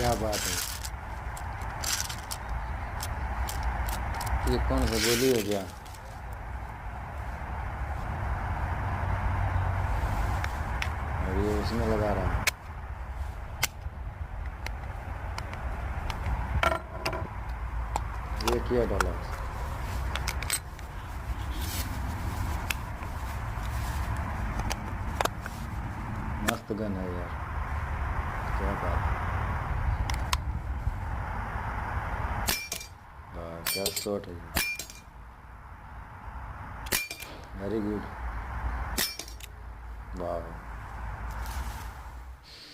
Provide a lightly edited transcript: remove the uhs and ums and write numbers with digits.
क्या बात है। ये कौन सा गोली हो गया? और ये उसमें लगा रहा है। ये किया डाला। मस्त गन है यार, क्या बात है। वाह क्या शॉट है ये, वेरी गुड। वाह